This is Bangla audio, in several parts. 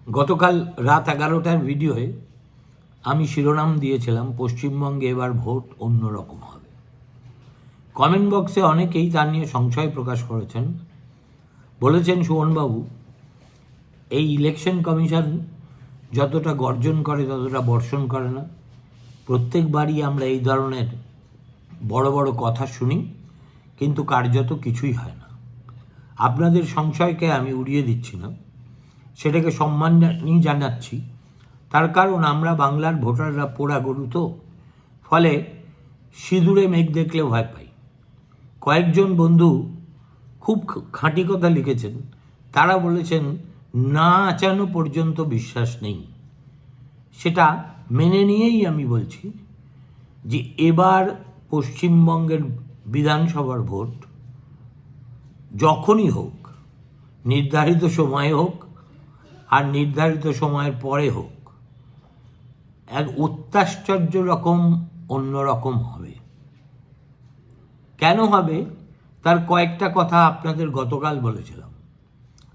গতকাল রাত 11টার ভিডিওয়ে আমি শিরোনাম দিয়েছিলাম পশ্চিমবঙ্গে এবার ভোট অন্যরকম হবে। কমেন্ট বক্সে অনেকেই তা নিয়ে সংশয় প্রকাশ করেছেন, বলেছেন সুমনবাবু এই ইলেকশন কমিশন যতটা গর্জন করে ততটা বর্ষণ করে না। প্রত্যেকবারই আমরা এই ধরনের বড় বড় কথা শুনি, কিন্তু কার্যত কিছুই হয় না। আপনাদের সংশয়কে আমি উড়িয়ে দিচ্ছি না, সেটাকে সম্মান জানাচ্ছি। তার কারণ আমরা বাংলার ভোটাররা পোড়া গরু তো, ফলে সিঁদুরে মেঘ দেখলে ভয় পাই। কয়েকজন বন্ধু খুব খাঁটি কথা লিখেছেন, তারা বলেছেন না আচানো পর্যন্ত বিশ্বাস নেই। সেটা মেনে নিয়েই আমি বলছি যে এবার পশ্চিমবঙ্গের বিধানসভার ভোট যখনই হোক, নির্ধারিত সময়ে হোক আর নির্ধারিত সময়ের পরে হোক, এক অত্যাশ্চর্য রকম অন্যরকম হবে। কেন হবে তার কয়েকটা কথা আপনাদের গতকাল বলেছিলাম।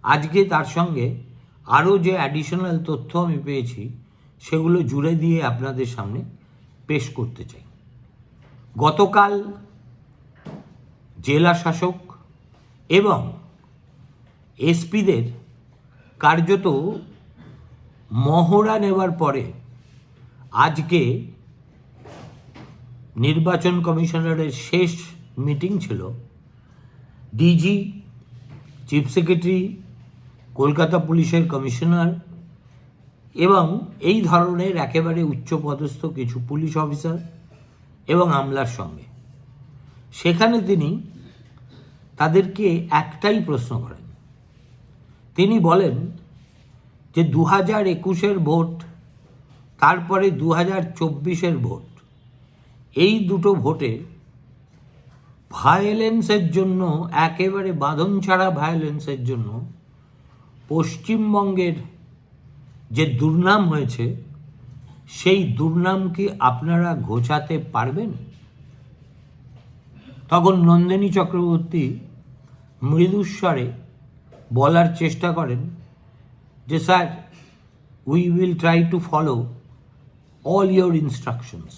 আজকে তার সঙ্গে আরও যে অ্যাডিশনাল তথ্য আমি পেয়েছি সেগুলো জুড়ে দিয়ে আপনাদের সামনে পেশ করতে চাই। গতকাল জেলা শাসক এবং এসপিদের কার্যত মহড়া নেওয়ার পরে আজকে নির্বাচন কমিশনারের শেষ মিটিং ছিল। ডিজি, চিফ সেক্রেটারি, কলকাতা পুলিশের কমিশনার এবং এই ধরনের একেবারে উচ্চপদস্থ কিছু পুলিশ অফিসার এবং আমলার সঙ্গে। সেখানে তিনি তাদেরকে একটাই প্রশ্ন করেন। তিনি বলেন যে 2021-এর ভোট, তারপরে 2024-এর ভোট, এই দুটো ভোটে ভায়োলেন্সের জন্য, একেবারে বাঁধন ছাড়া ভায়োলেন্সের জন্য পশ্চিমবঙ্গের যে দুর্নাম হয়েছে, সেই দুর্নাম কি আপনারা ঘোচাতে পারবেন? তখন নন্দিনী চক্রবর্তী মৃদুস্বরে বলার চেষ্টা করেন যে sir, we will try to follow all your instructions.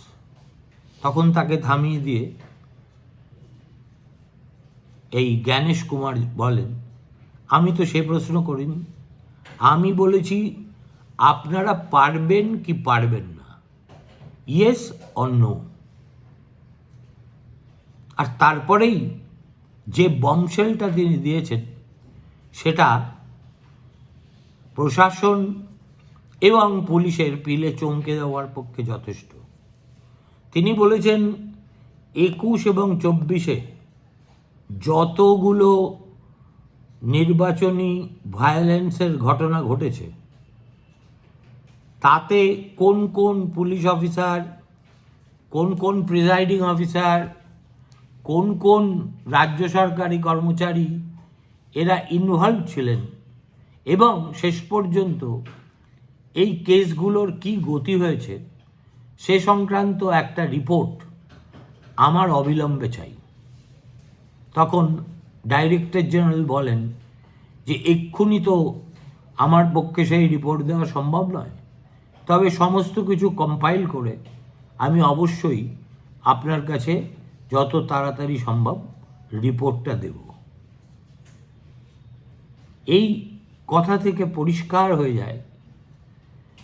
তখন তাকে থামিয়ে দিয়ে এই জ্ঞানেশ কুমার বলেন, আমি তো সে প্রশ্ন করিনি, আমি বলেছি আপনারা পারবেন কি পারবেন না, ইয়েস অর নো। আর তারপরেই যে বমশেলটা তিনি দিয়েছেন সেটা প্রশাসন এবং পুলিশের পিলে চমকে দেওয়ার পক্ষে যথেষ্ট। তিনি বলেছেন 21 এবং 24-এ যতগুলো নির্বাচনী ভায়োলেন্সের ঘটনা ঘটেছে তাতে কোন কোন পুলিশ অফিসার, কোন কোন প্রিজাইডিং অফিসার, কোন কোন রাজ্য সরকারি কর্মচারী এরা ইনভলভ ছিলেন এবং শেষ পর্যন্ত এই কেসগুলোর কি গতি হয়েছে সে সংক্রান্ত একটা রিপোর্ট আমার অবিলম্বে চাই। তখন ডাইরেক্টর জেনারেল বলেন যে এক্ষুনি তো আমার পক্ষে সেই রিপোর্ট দেওয়া সম্ভব নয়, তবে সমস্ত কিছু কম্পাইল করে আমি অবশ্যই আপনার কাছে যত তাড়াতাড়ি সম্ভব রিপোর্টটা দেব। এই কথা থেকে পরিষ্কার হয়ে যায়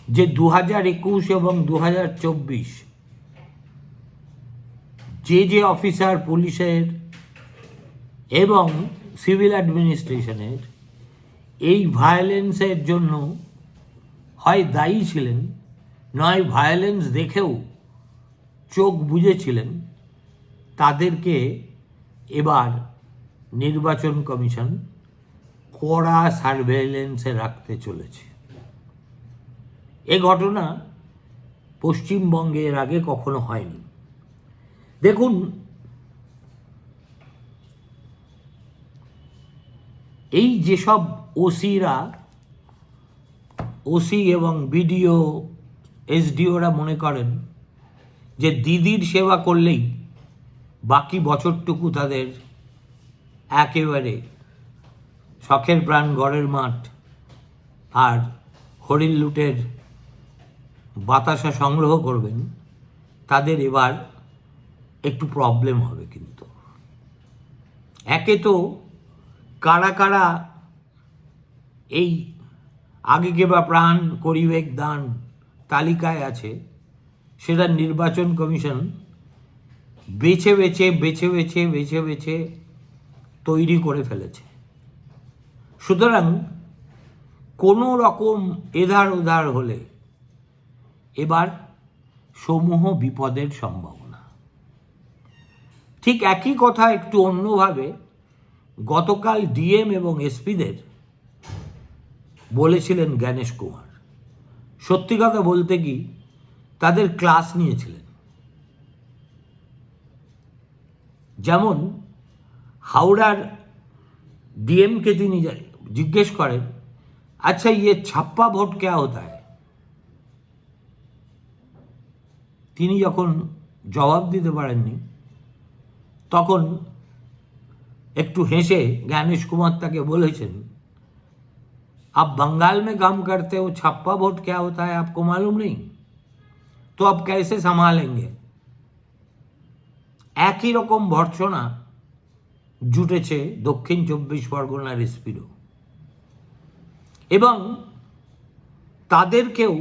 যে 2021 এবং 2024 যে অফিসার পুলিশের এবং সিভিল অ্যাডমিনিস্ট্রেশনের এই ভায়োলেন্সের জন্য হয় দায়ী ছিলেন, নয় ভায়োলেন্স দেখেও চোখ বুজেছিলেন, তাদেরকে এবার নির্বাচন কমিশন কড়া সার্ভেইলেন্সে রাখতে চলেছে। এ ঘটনা পশ্চিমবঙ্গে এর আগে কখনো হয়নি। দেখুন, এই যেসব ওসি এবং বিডিও, এসডিওরা মনে করেন যে দিদির সেবা করলেই বাকি বছরটুকু তাদের একেবারে শখের প্রাণ ঘরের মাঠ আর হরিণ লুটের বাতাসা সংগ্রহ করবেন, তাদের এবার একটু প্রবলেম হবে। কিন্তু একে তো কারা কারা এই আগে কে বা প্রাণ করিবেক দান তালিকায় আছে, সেটা নির্বাচন কমিশন বেছে বেছে বেছে বেছে বেছে বেছে তৈরি করে ফেলেছে। সুতরাং কোনো রকম এধার ওধার হলে এবার সমূহ বিপদের সম্ভাবনা। ঠিক একই কথা একটু অন্যভাবে গতকাল ডিএম এবং এসপিদের বলেছিলেন জ্ঞানেশ কুমার। সত্যি কথা বলতে কি, তাদের ক্লাস নিয়েছিলেন। যেমন হাওড়ার ডিএমকে তিনি জিজ্ঞেস করেন, আচ্ছা ইয়ে ছাপ্পা ভোট ক্যা হতা है? তিনি যখন জবাব দিতে পারেননি, তখন একটু হেসে জ্ঞানেশ কুমার তাকে বলেছেন, आप बंगाल में काम करते हो, छप्पा वोट क्या होता है आपको मालूम नहीं, तो आप कैसे संभालेंगे? একই রকম ভর্ৎসনা জুটেছে দক্ষিণ 24 পরগনার এসপিরও, এবং তাদেরকেও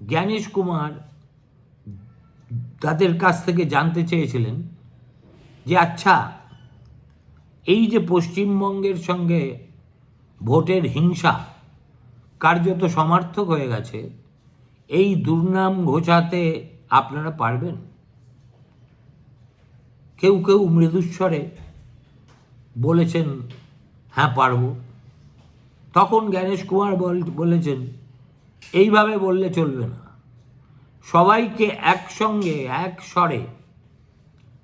জ্ঞানেশ কুমার তাদের কাছ থেকে জানতে চেয়েছিলেন যে আচ্ছা, এই যে পশ্চিমবঙ্গের সঙ্গে ভোটের হিংসা কার্যত সমার্থক হয়ে গেছে, এই দুর্নাম ঘোচাতে আপনারা পারবেন? কেউ কেউ মৃদুস্বরে বলেছেন হ্যাঁ পারব। তখন জ্ঞানেশ কুমার বলেছেন, এইভাবে বললে চলবে না, সবাইকে একসঙ্গে এক স্বরে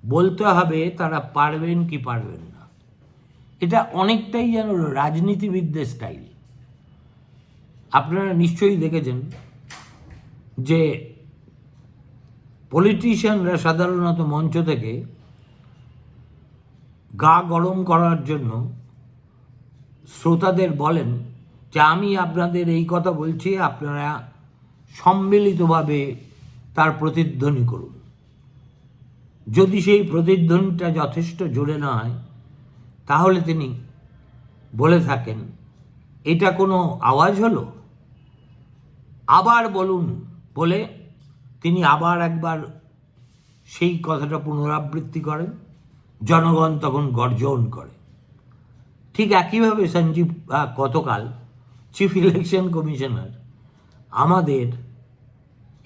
বলতে হবে তারা পারবেন কি পারবেন না। এটা অনেকটাই যেন রাজনীতিবিদদের স্টাইল। আপনারা নিশ্চয়ই দেখেছেন যে পলিটিশিয়ানরা সাধারণত মঞ্চ থেকে গা গরম করার জন্য শ্রোতাদের বলেন যে আমি আপনাদের এই কথা বলছি, আপনারা সম্মিলিতভাবে তার প্রতিধ্বনি করুন। যদি সেই প্রতিধ্বনিটা যথেষ্ট জোরে না হয়, তাহলে তিনি বলে থাকেন এটা কোনো আওয়াজ হলো, আবার বলুন বলে তিনি আবার একবার সেই কথাটা পুনরাবৃত্তি করেন, জনগণ তখন গর্জন করে। ঠিক একইভাবে সঞ্জীব গতকাল চিফ ইলেকশন কমিশনার আমাদের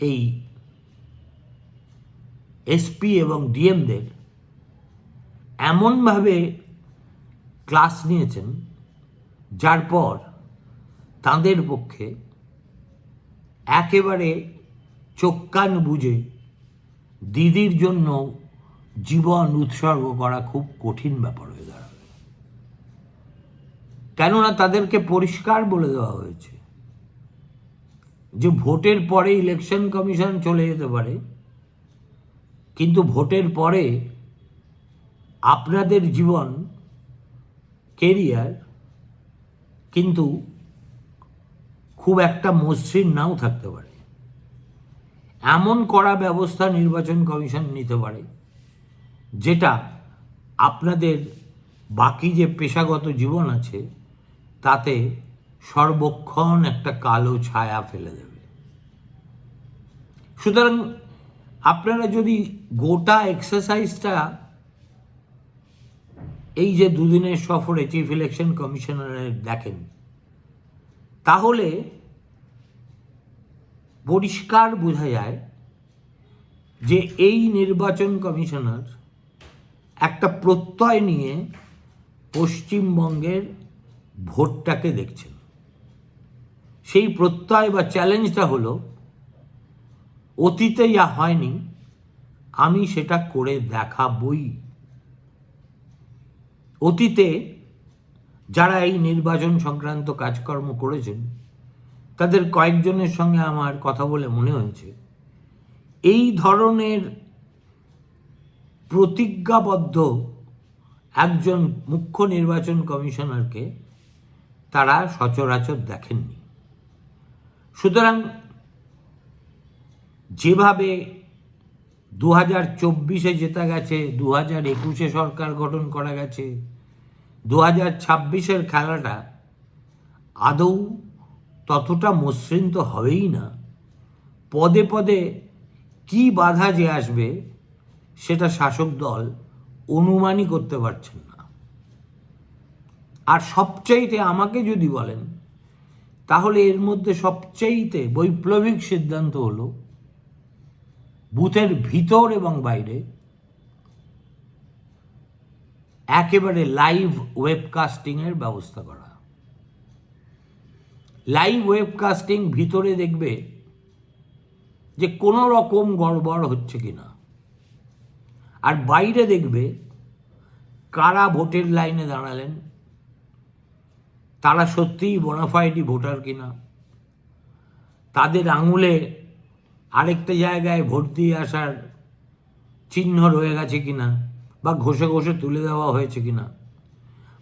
এই এসপি এবং ডিএমদের এমনভাবে ক্লাস নিয়েছেন, যার পর তাদের পক্ষে একেবারে চোখ কান বুঝে দিদির জন্য জীবন উৎসর্গ করা খুব কঠিন ব্যাপার হয়ে দাঁড়াবে। কেননা তাদেরকে পরিষ্কার বলে দেওয়া হয়েছে যে ভোটের পরে ইলেকশন কমিশন চলে যেতে পারে, কিন্তু ভোটের পরে আপনাদের জীবন, কেরিয়ার কিন্তু খুব একটা মসৃণ নাও থাকতে পারে। এমন কড়া ব্যবস্থা নির্বাচন কমিশন নিতে পারে যেটা আপনাদের বাকি যে পেশাগত জীবন আছে তাতে সর্বক্ষণ একটা কালো ছায়া ফেলে দেবে। সুতরাং আপনারা যদি গোটা এক্সারসাইজটা এই যে দুদিনের সফরে চিফ ইলেকশন কমিশনারের দেখেন, তাহলে পরিষ্কার বোঝা যায় যে এই নির্বাচন কমিশনার একটা প্রত্যয় নিয়ে পশ্চিমবঙ্গের ভোটটাকে দেখছেন। সেই প্রত্যয় বা চ্যালেঞ্জটা হলো, অতীতে যা হয়নি আমি সেটা করে দেখাবই। অতীতে যারা এই নির্বাচন সংক্রান্ত কাজকর্ম করেছেন তাদের কয়েকজনের সঙ্গে আমার কথা বলে মনে হয়েছে এই ধরনের প্রতিজ্ঞাবদ্ধ একজন মুখ্য নির্বাচন কমিশনারকে তারা সচরাচর দেখেননি। সুতরাং যেভাবে 2024-এ জেতা গেছে, 2021-এ সরকার গঠন করা গেছে, 2026-এর খেলাটা আদৌ ততটা মসৃণ তো হবেই না। পদে পদে কি বাধা যে আসবে সেটা শাসক দল অনুমানই করতে পারছেন না। আর সবচাইতে আমাকে যদি বলেন, তাহলে এর মধ্যে সবচাইতে বৈপ্লবিক সিদ্ধান্ত হলো বুথের ভিতর এবং বাইরে একেবারে লাইভ ওয়েবকাস্টিংয়ের ব্যবস্থা করা। লাইভ ওয়েবকাস্টিং ভিতরে দেখবে যে কোনো রকম গড়বড় হচ্ছে কিনা, আর বাইরে দেখবে কারা ভোটের লাইনে দাঁড়ালেন, তারা সত্যিই বোনাফাইডি ভোটার কিনা, তাদের আঙুলে আরেকটা জায়গায় ভোট দিয়ে আসার চিহ্ন রয়ে গেছে কিনা, বা ঘষে ঘষে তুলে দেওয়া হয়েছে কিনা,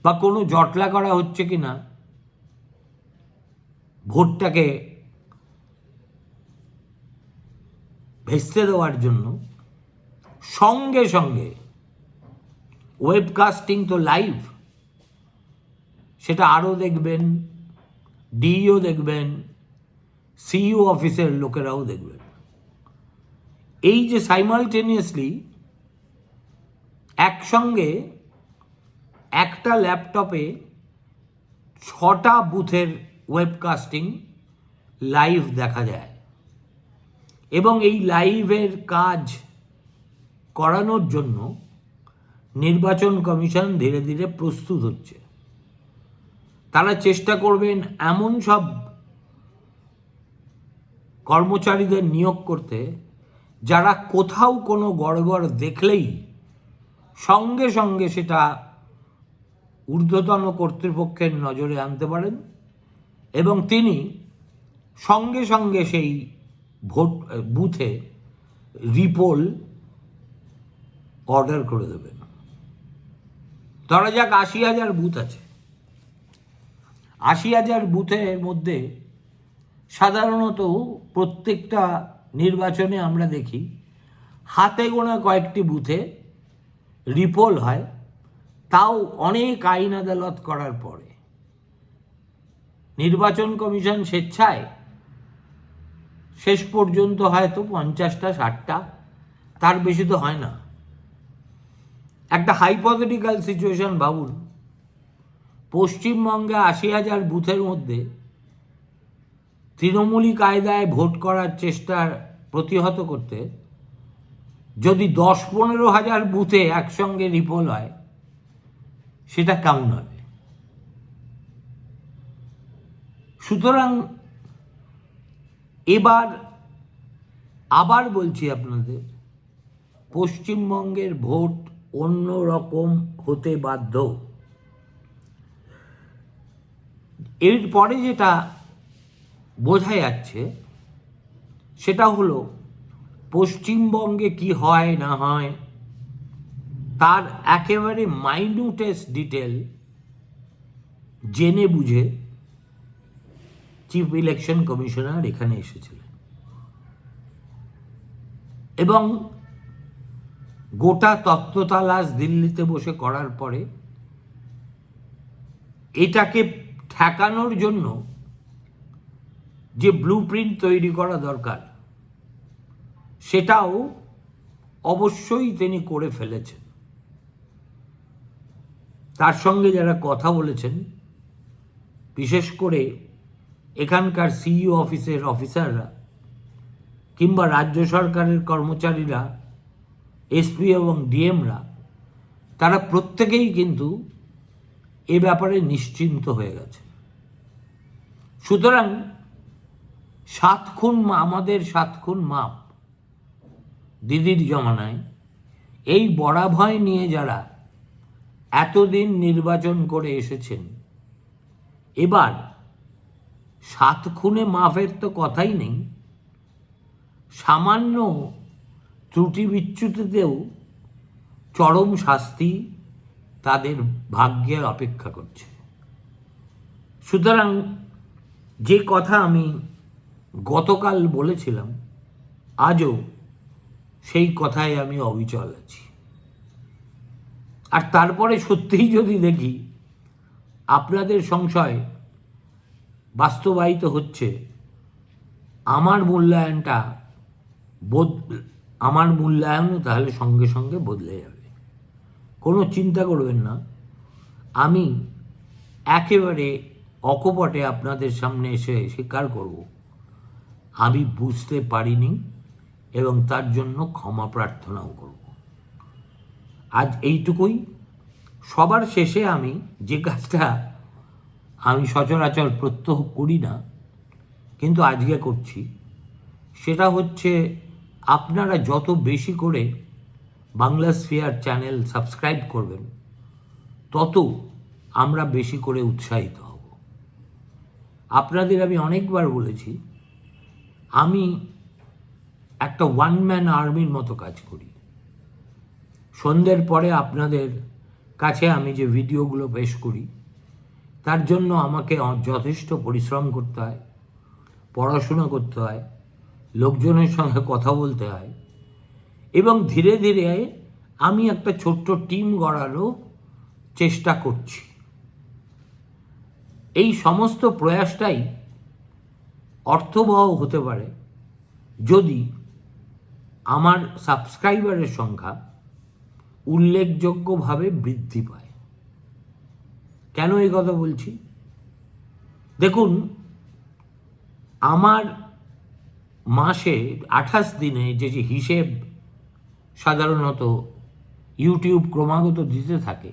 বা কোনো জটলা করা হচ্ছে কিনা ভোটটাকে ভেস্তে দেওয়ার জন্য। সঙ্গে সঙ্গে ওয়েবকাস্টিং তো লাইভ, সেটা আরও দেখবেন, ডিইও দেখবেন, সিইও অফিসের লোকেরাও দেখবেন। এই যে সাইমালটেনিয়াসলি একসঙ্গে একটা ল্যাপটপে 6টা বুথের ওয়েবকাস্টিং লাইভ দেখা যায়, এবং এই লাইভের কাজ করানোর জন্য নির্বাচন কমিশন ধীরে ধীরে প্রস্তুত হচ্ছে। তারা চেষ্টা করবেন এমন সব কর্মচারীদের নিয়োগ করতে যারা কোথাও কোনো গড়বড় দেখলেই সঙ্গে সঙ্গে সেটা ঊর্ধ্বতন কর্তৃপক্ষের নজরে আনতে পারেন, এবং তিনি সঙ্গে সঙ্গে সেই বুথে রিপোল অর্ডার করে দেবেন। ধরা যাক 80,000 বুথ আছে, 80,000 বুথের মধ্যে সাধারণত প্রত্যেকটা নির্বাচনে আমরা দেখি হাতে গোনা কয়েকটি বুথে রিপোল হয়, তাও অনেক আইন আদালত করার পরে। নির্বাচন কমিশন স্বেচ্ছায় শেষ পর্যন্ত হয়তো 50টা 60টা, তার বেশি তো হয় না। একটা হাইপোথেটিক্যাল সিচুয়েশন ভাবুন, পশ্চিমবঙ্গে 80,000 বুথের মধ্যে তৃণমূলী কায়দায় ভোট করার চেষ্টা প্রতিহত করতে যদি 10-15 হাজার বুথে একসঙ্গে রিপোল হয়, সেটা কেমন হবে? সুতরাং এবার আবার বলছি আপনাদের, পশ্চিমবঙ্গের ভোট অন্য রকম হতে বাধ্য। এরপরে যেটা বোঝা যাচ্ছে সেটা হলো পশ্চিমবঙ্গে কি হয় না হয় তার একেবারে মাইনিউটেস্ট ডিটেল জেনে বুঝে চিফ ইলেকশন কমিশনার এখানে এসেছিলেন, এবং গোটা তত্ত্বতালাশ দিল্লিতে বসে করার পরে এটাকে ঠেকানোর জন্য যে ব্লুপ্রিন্ট তৈরি করা দরকার সেটাও অবশ্যই তিনি করে ফেলেছেন। তার সঙ্গে যারা কথা বলেছেন, বিশেষ করে এখানকার সিইও অফিসের অফিসাররা কিংবা রাজ্য সরকারের কর্মচারীরা, এসপি এবং ডিএমরা, তারা প্রত্যেকেই কিন্তু এ ব্যাপারে নিশ্চিন্ত হয়ে গেছে। সুতরাং 7 খুন আমাদের 7 খুন মাপ দিদির জমানায় এই বরাভয় নিয়ে যারা এতদিন নির্বাচন করে এসেছেন, এবার 7 খুনে মাফের তো কথাই নেই, সামান্য ত্রুটি বিচ্যুতিতেও চরম শাস্তি তাদের ভাগ্যে অপেক্ষা করছে। সুতরাং যে কথা আমি গতকাল বলেছিলাম, আজও সেই কথায় আমি অবিচল আছি। আর তারপরে সত্যিই যদি দেখি আপনাদের সংশয় বাস্তবায়িত হচ্ছে, আমার মূল্যায়নও তাহলে সঙ্গে সঙ্গে বদলে যাবে। কোনো চিন্তা করবেন না, আমি একেবারে অকপটে আপনাদের সামনে এসে স্বীকার করব আমি বুঝতে পারিনি এবং তার জন্য ক্ষমা প্রার্থনাও করব। আজ এইটুকুই। সবার শেষে আমি যে কাজটা আমি সচরাচর প্রত্যহ করি না, কিন্তু আজকে করছি, সেটা হচ্ছে আপনারা যত বেশি করে বাংলাস্ফিয়ার চ্যানেল সাবস্ক্রাইব করবেন, তত আমরা বেশি করে উৎসাহিত হব। আপনাদের আমি অনেকবার বলেছি, আমি একটা ওয়ান ম্যান আর্মির মতো কাজ করি। সন্ধ্যের পরে আপনাদের কাছে আমি যে ভিডিওগুলো পেশ করি, তার জন্য আমাকে যথেষ্ট পরিশ্রম করতে হয়, পড়াশুনো করতে হয়, লোকজনের সঙ্গে কথা বলতে হয়, এবং ধীরে ধীরে আমি একটা ছোট্ট টিম গড়ারও চেষ্টা করছি। এই সমস্ত প্রয়াসটাই অর্থবহ হতে পারে যদি আমার সাবস্ক্রাইবারের সংখ্যা উল্লেখযোগ্যভাবে বৃদ্ধি পায়। কেন এই কথা বলছি? দেখুন, আমার মাসে 28 দিনে যে হিসেব সাধারণত ইউটিউব ক্রমাগত দিতে থাকে,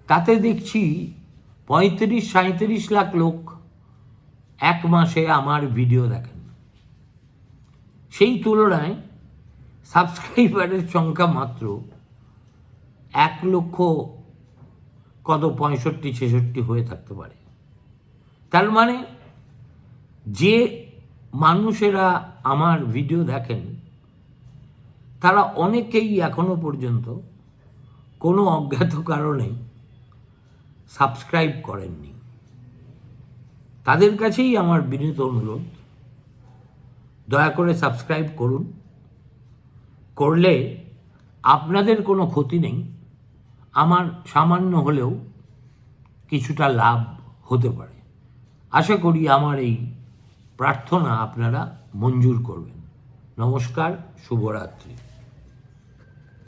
তাতে দেখছি 35-37 লাখ লোক এক মাসে আমার ভিডিও দেখেন। সেই তুলনায় সাবস্ক্রাইবারের সংখ্যা মাত্র 1,65,000 হয়ে থাকতে পারে। তার মানে যে মানুষেরা আমার ভিডিও দেখেন, তারা অনেকেই এখনো পর্যন্ত কোনো অজ্ঞাত কারণে সাবস্ক্রাইব করেননি। তাদের কাছেই আমার বিনীত অনুরোধ, দয়া করে সাবস্ক্রাইব করুন। করলে আপনাদের কোনো ক্ষতি নেই, আমার সামান্য হলেও কিছুটা লাভ হতে পারে। আশা করি আমার এই প্রার্থনা আপনারা মঞ্জুর করবেন। নমস্কার, শুভরাত্রি।